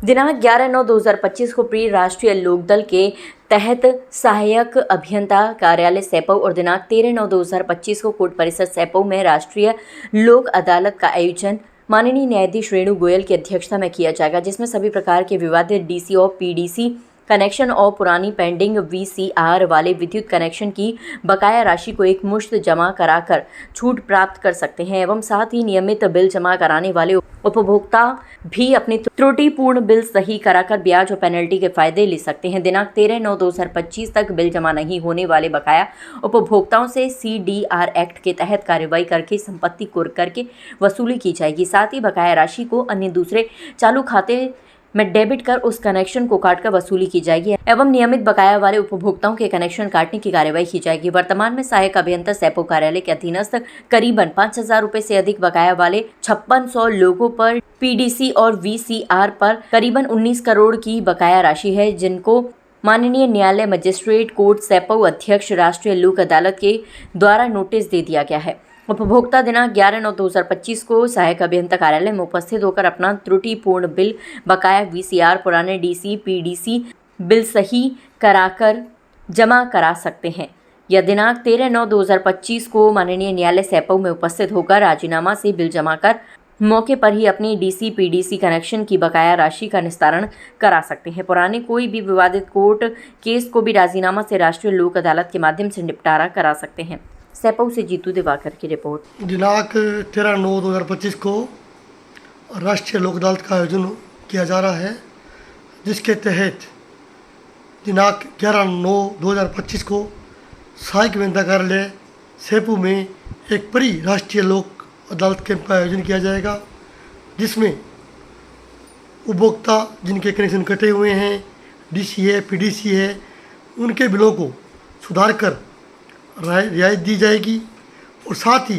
दिनांक 11/9/2025 को प्री राष्ट्रीय लोकदल के तहत सहायक अभियंता कार्यालय सैपऊ और दिनांक 13/9/2025 को कोर्ट परिसर सैपऊ में राष्ट्रीय लोक अदालत का आयोजन माननीय न्यायाधीश रेणु गोयल की अध्यक्षता में किया जाएगा, जिसमें सभी प्रकार के विवादित डीसी और पीडीसी कनेक्शन और पुरानी पेंडिंग वीसीआर वाले विद्युत कनेक्शन की बकाया राशि को एक मुश्त जमा कराकर छूट प्राप्त कर सकते हैं एवं साथ ही नियमित बिल जमा कराने वाले उपभोक्ता भी अपनी त्रुटिपूर्ण बिल सही कराकर ब्याज और पेनल्टी के फायदे ले सकते हैं। दिनांक 13/9/2025 तक बिल जमा नहीं होने वाले बकाया उपभोक्ताओं से CDR एक्ट के तहत कार्रवाई करके संपत्ति कुर्क करके वसूली की जाएगी। साथ ही बकाया राशि को अन्य दूसरे चालू खाते में डेबिट कर उस कनेक्शन को काटकर वसूली की जाएगी एवं नियमित बकाया वाले उपभोक्ताओं के कनेक्शन काटने की कार्यवाही की जाएगी। वर्तमान में सहायक अभियंता सैपऊ कार्यालय के अधीनस्थ करीबन 5,000 रुपए से अधिक बकाया वाले 5600 लोगों पर पीडीसी और वीसीआर पर करीबन 19 करोड़ की बकाया राशि है, जिनको माननीय न्यायालय मजिस्ट्रेट कोर्ट सैपऊ अध्यक्ष राष्ट्रीय लोक अदालत के द्वारा नोटिस दे दिया गया है। उपभोक्ता दिनांक 11/9/2025 को सहायक अभियंता कार्यालय में उपस्थित होकर अपना त्रुटिपूर्ण बिल, बकाया वीसीआर, पुराने डीसी पीडीसी बिल सही कराकर जमा करा सकते हैं या दिनांक 13/9/2025 को माननीय न्यायालय सैपऊ में उपस्थित होकर राजीनामा से बिल जमा कर मौके पर ही अपनी डीसी पीडीसी कनेक्शन की बकाया राशि का निस्तारण करा सकते हैं। पुराने कोई भी विवादित कोर्ट केस को भी राजीनामा से राष्ट्रीय लोक अदालत के माध्यम से निपटारा करा सकते हैं। सैपऊ से जीतू दिवाकर की रिपोर्ट। दिनांक 13/9/2025 को राष्ट्रीय लोक अदालत का आयोजन किया जा रहा है, जिसके तहत दिनांक 11/9/2025 को सहायक अभियंता कार्यालय सैपऊ में एक प्री राष्ट्रीय लोक अदालत कैंप का आयोजन किया जाएगा, जिसमें उपभोक्ता जिनके कनेक्शन कटे हुए हैं, डीसी है, पीडीसी है, उनके बिलों को सुधार कर रियायत दी जाएगी और साथ ही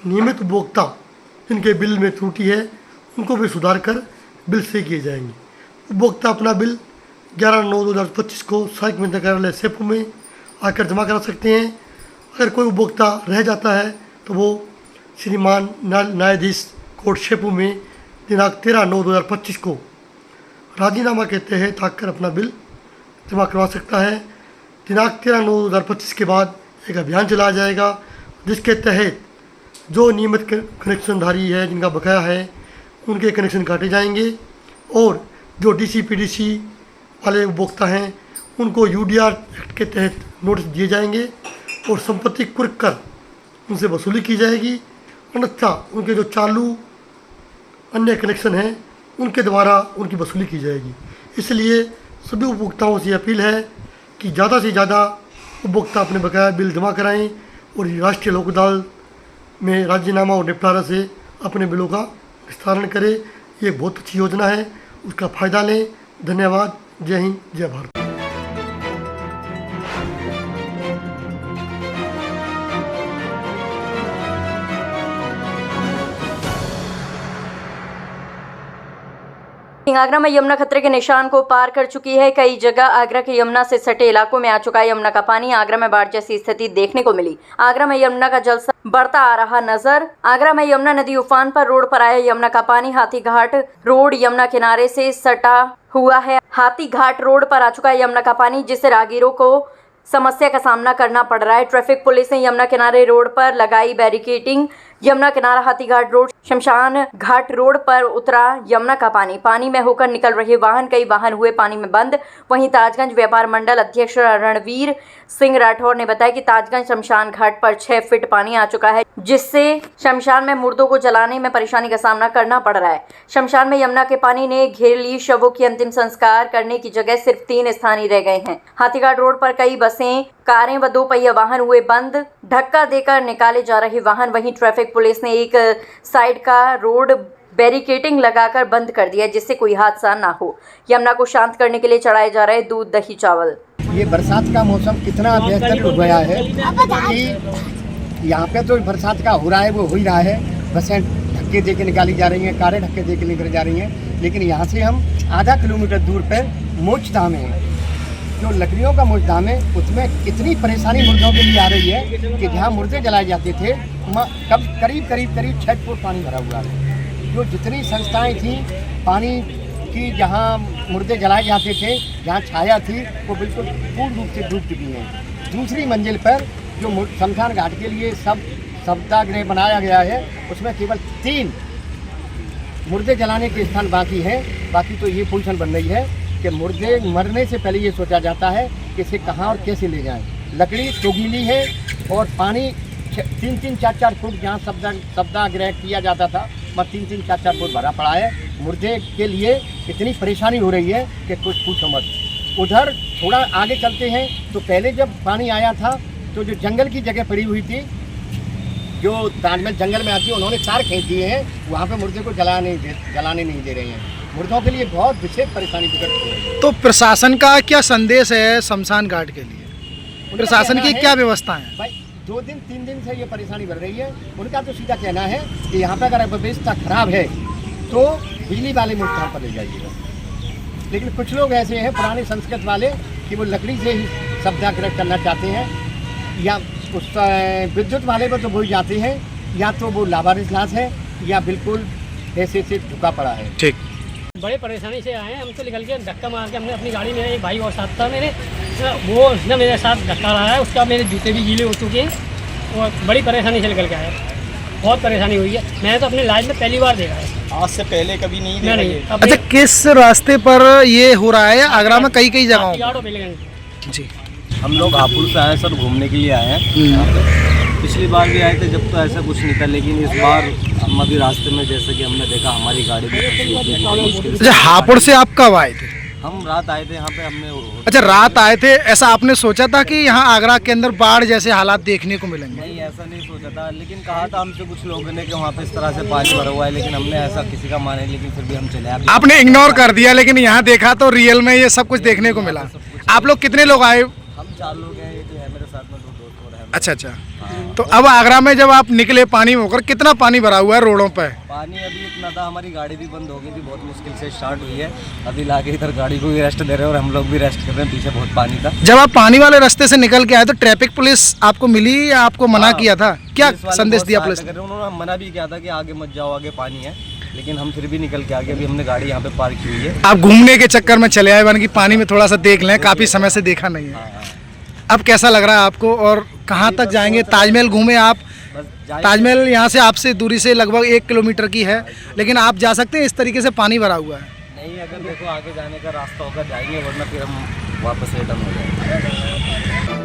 नियमित उपभोक्ता जिनके बिल में त्रुटि है उनको भी सुधार कर बिल सही किए जाएंगे। उपभोक्ता अपना बिल 11/9/2025 को सहायक अभियंता कार्यालय सैपऊ में आकर जमा करा सकते हैं। अगर कोई उपभोक्ता रह जाता है तो वो श्रीमान न्यायाधीश कोर्ट सैपऊ में दिनांक 13/9/2025 को राजीनामा के तहत आकर अपना बिल जमा करवा सकता है। दिनांक 13/9/2025 के बाद एक अभियान चलाया जाएगा, जिसके तहत जो नियमित कनेक्शनधारी है, जिनका बकाया है, उनके कनेक्शन काटे जाएंगे और जो डीसी पीडीसी वाले उपभोक्ता हैं उनको UDR एक्ट के तहत नोटिस दिए जाएंगे और संपत्ति कुर्क कर उनसे वसूली की जाएगी। अन्यथा उनके जो चालू अन्य कनेक्शन हैं उनके द्वारा उनकी वसूली की जाएगी। इसलिए सभी उपभोक्ताओं से अपील है कि ज़्यादा से ज़्यादा उपभोक्ता अपने बकाया बिल जमा कराएं और राष्ट्रीय लोक अदालत में राजीनामा और निपटारा से अपने बिलों का निस्तारण करें। ये बहुत अच्छी योजना है, उसका फ़ायदा लें। धन्यवाद। जय हिंद, जय भारत। आगरा में यमुना खतरे के निशान को पार कर चुकी है। कई जगह आगरा के यमुना से सटे इलाकों में आ चुका है यमुना का पानी। आगरा में बाढ़ जैसी स्थिति देखने को मिली। आगरा में यमुना का जलस्तर बढ़ता आ रहा नजर। आगरा में यमुना नदी उफान पर। रोड पर आया यमुना का पानी। हाथीघाट रोड यमुना किनारे से सटा हुआ है। हाथीघाट रोड पर आ चुका है यमुना का पानी, जिससे राहगीरों को समस्या का सामना करना पड़ रहा है। ट्रैफिक पुलिस ने यमुना किनारे रोड पर लगाई बैरिकेडिंग। यमुना किनारा हाथीघाट रोड शमशान घाट रोड पर उतरा यमुना का पानी। पानी में होकर निकल रहे वाहन, कई वाहन हुए पानी में बंद। वहीं ताजगंज व्यापार मंडल अध्यक्ष रणवीर सिंह राठौर ने बताया कि ताजगंज शमशान घाट पर 6 फीट पानी आ चुका है, जिससे शमशान में मुर्दों को जलाने में परेशानी का सामना करना पड़ रहा है। शमशान में यमुना के पानी ने घेर ली। शवों की अंतिम संस्कार करने की जगह सिर्फ 3 स्थान ही रह गए हैं। हाथीघाट रोड पर कई बसें, कारें व 2 पहिया वाहन हुए बंद। धक्का देकर निकाले जा रहे वाहन। वहीं ट्रैफिक पुलिस ने एक साइड का रोड बैरिकेडिंग लगाकर बंद कर दिया, जिससे कोई हादसा ना हो। यमुना को शांत करने के लिए चढ़ाए जा रहे दूध, दही, चावल। ये बरसात का मौसम कितना बेहतर हो गया है कि यहाँ पे तो बरसात का हो रहा है, वो हो ही रहा है। बसें धक्के दे के निकाली जा रही हैं, कारें धक्के दे के निकल जा रही हैं। लेकिन यहाँ से हम आधा किलोमीटर दूर पर मोचधाम है, जो लकड़ियों का मोचधाम है, उसमें इतनी परेशानी मुर्दों के लिए आ रही है कि जहाँ मुर्दे जलाए जाते थे करीब 6 फुट पानी भरा हुआ है। जो जितनी संस्थाएं थी पानी कि जहाँ मुर्दे जलाए जाते थे, जहाँ छाया थी, वो बिल्कुल पूर्ण रूप से डूब चुकी है। दूसरी मंजिल पर जो शमशान घाट के लिए सत्याग्रह बनाया गया है, उसमें केवल 3 मुर्दे जलाने के स्थान बाकी हैं। बाकी तो ये पोजीशन बन रही है कि मुर्दे मरने से पहले ये सोचा जाता है कि इसे कहाँ और कैसे ले जाएं। लकड़ी तो गीली है और पानी 3-3, 4-4 फुट जहाँ सत्याग्रह किया जाता था, वह 3-3, 4-4 फुट भरा पड़ा है। मुर्दे के लिए इतनी परेशानी हो रही है कि कुछ पूछो मत। उधर थोड़ा आगे चलते हैं तो पहले जब पानी आया था तो जो जंगल की जगह पड़ी हुई थी, जो ताजमहल जंगल में आती है, उन्होंने 4 खींच दिए हैं। वहाँ पे मुर्दे को जलाने नहीं दे रहे हैं। मुर्दों के लिए बहुत विशेष परेशानी प्रकट हो रही है। तो प्रशासन का क्या संदेश है शमशान घाट के लिए? प्रशासन की क्या व्यवस्था है? भाई 2 दिन 3 दिन से ये परेशानी बढ़ रही है। उनका तो सीधा कहना है कि यहाँ पर अगर व्यवस्था खराब है तो बिजली वाले मुद्दा पर ले जाइएगा। लेकिन कुछ लोग ऐसे हैं पुराने संस्कृत वाले कि वो लकड़ी से ही सत्याग्रह करना चाहते हैं, या उस विद्युत वाले पर तो भूल जाते हैं, या तो वो लावारिस है या बिल्कुल ऐसे से झुका पड़ा है। ठीक, बड़े परेशानी से आए हैं। हम तो निकल के धक्का मार के, हमने अपनी गाड़ी में, एक भाई और साथ था मेरे, वो उसने मेरे साथ धक्का रहा है, उसका मेरे जूते भी गीले हो चुके हैं और बड़ी परेशानी से निकल के आए। बहुत परेशानी हुई है। मैंने तो अपनी लाइफ में पहली बार देखा है, आज से पहले कभी नहीं देखा नहीं। ये। अच्छा, किस रास्ते पर ये हो रहा है? आगरा में कई जगहों जी। हम लोग हापुड़ से आए सर, घूमने के लिए आए हैं यहाँ पे। पिछली बार भी आए थे जब तो ऐसा कुछ नहीं था, लेकिन इस बार हम अभी रास्ते में जैसे कि हमने देखा हमारी गाड़ी भी फंसी हुई थी, बहुत मुश्किल से। अच्छा, हापुड़ से आप कब आए थे? हम रात आए थे यहाँ पे, हमने अच्छा, रात आए थे। ऐसा आपने सोचा था कि यहाँ आगरा के अंदर बाढ़ जैसे हालात देखने को मिलेंगे? नहीं, ऐसा नहीं सोचा था, लेकिन कहा था हमसे कुछ लोगों ने कि वहाँ पे इस तरह से पानी भरा हुआ है, लेकिन हमने ऐसा किसी का माने, लेकिन फिर भी हम चले आए। आपने इग्नोर कर दिया, लेकिन यहाँ देखा तो रियल में ये सब कुछ देखने को मिला। आप लोग कितने लोग आए? हम 4 लोग हैं, ये जो है मेरे साथ में 2 दोस्त और हैं। अच्छा। तो अब आगरा में जब आप निकले पानी में होकर, कितना पानी भरा हुआ है रोडों पे? पानी अभी इतना था, हमारी गाड़ी भी बंद हो गई थी, बहुत मुश्किल से स्टार्ट हुई है। अभी लाके इधर गाड़ी को भी रेस्ट दे रहे हैं और हम लोग भी रेस्ट कर रहे हैं, पीछे बहुत पानी था। जब आप पानी वाले रास्ते से निकल के आए तो ट्रैफिक पुलिस आपको मिली या आपको मना किया था? क्या संदेश दिया पुलिस ने? उन्होंने मना भी किया था कि आगे मत जाओ, आगे पानी है, लेकिन हम फिर भी निकल के आगे, अभी हमने गाड़ी यहाँ पे पार्क की हुई है। आप घूमने के चक्कर में चले आए, कि पानी में थोड़ा सा देख लें, काफी समय से देखा नहीं है। अब कैसा लग रहा है आपको और कहाँ तक जाएंगे? ताजमहल घूमे आप? ताजमहल यहाँ से आपसे दूरी से लगभग 1 किलोमीटर की है, लेकिन आप जा सकते हैं? इस तरीके से पानी भरा हुआ है। नहीं, अगर देखो आगे जाने का रास्ता होगा जाएंगे, वरना फिर हम वापस रिटर्न हो जाएंगे।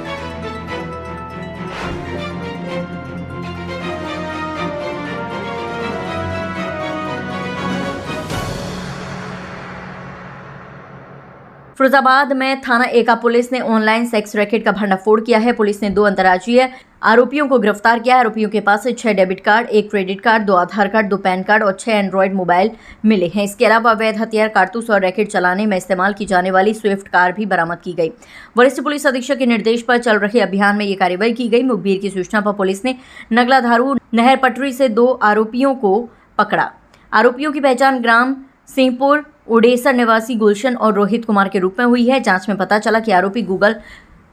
फिरोजाबाद में थाना एका पुलिस ने ऑनलाइन सेक्स रैकेट का भंडाफोड़ किया है। पुलिस ने 2 अंतर्राज्यीय आरोपियों को गिरफ्तार किया। आरोपियों के पास से 6 डेबिट कार्ड, 1 क्रेडिट कार्ड, 2 आधार कार्ड, 2 पैन कार्ड और 6 एंड्रॉयड मोबाइल मिले हैं। इसके अलावा अवैध हथियार, कारतूस और रैकेट चलाने में इस्तेमाल की जाने वाली स्विफ्ट कार भी बरामद की गई। वरिष्ठ पुलिस अधीक्षक के निर्देश पर चल रहे अभियान में ये कार्रवाई की गई। मुखबिर की सूचना पर पुलिस ने नगला धारू नहर पटरी से 2 आरोपियों को पकड़ा। आरोपियों की पहचान ग्राम सिंहपुर उडेसर निवासी गुलशन और रोहित कुमार के रूप में हुई है। जांच में पता चला कि आरोपी गूगल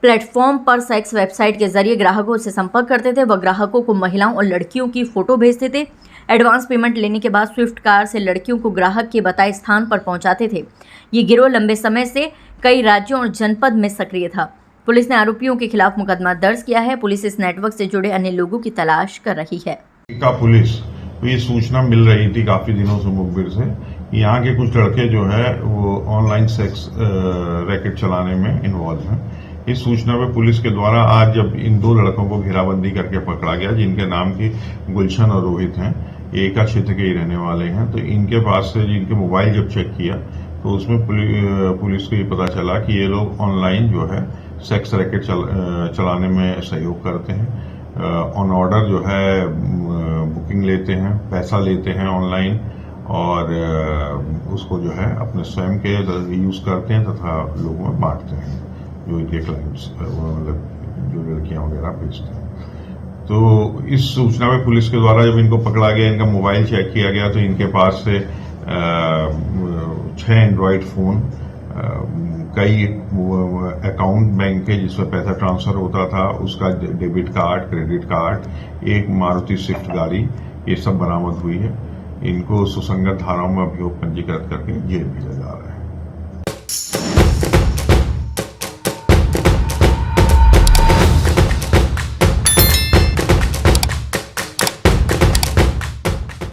प्लेटफॉर्म पर सेक्स वेबसाइट के जरिए ग्राहकों से संपर्क करते थे। वह ग्राहकों को महिलाओं और लड़कियों की फोटो भेजते थे। एडवांस पेमेंट लेने के बाद स्विफ्ट कार से लड़कियों को ग्राहक के बताए स्थान पर पहुंचाते थे। ये गिरोह लंबे समय से कई राज्यों और जनपद में सक्रिय था। पुलिस ने आरोपियों के खिलाफ मुकदमा दर्ज किया है। पुलिस इस नेटवर्क से जुड़े अन्य लोगों की तलाश कर रही है। पुलिस को ये सूचना मिल रही थी काफी दिनों से मुखबिर से, यहाँ के कुछ लड़के जो है वो ऑनलाइन सेक्स रैकेट चलाने में इन्वॉल्व हैं। इस सूचना पे पुलिस के द्वारा आज जब इन 2 लड़कों को घेराबंदी करके पकड़ा गया, जिनके नाम की गुलशन और रोहित हैं, एका क्षेत्र के ही रहने वाले हैं, तो इनके पास से इनके मोबाइल जब चेक किया तो उसमें पुलिस को ये पता चला कि ये लोग ऑनलाइन जो है सेक्स रैकेट चलाने में सहयोग करते हैं। ऑन ऑर्डर जो है बुकिंग लेते हैं, पैसा लेते हैं ऑनलाइन और उसको जो है अपने स्वयं के यूज करते हैं तथा लोगों में बांटते हैं, जो इनके क्लाइंट्स मतलब जो लड़कियां वगैरह बेचते हैं। तो इस सूचना में पुलिस के द्वारा जब इनको पकड़ा गया, इनका मोबाइल चेक किया गया तो इनके पास से 6 एंड्रॉयड फोन, कई अकाउंट बैंक के जिसमें पैसा ट्रांसफर होता था उसका डेबिट कार्ड, क्रेडिट कार्ड, एक मारुति स्विफ्ट गाड़ी, ये सब बरामद हुई है। इनको सुसंगत धाराओं में अभियोग पंजीकृत करके जेल भेजा जा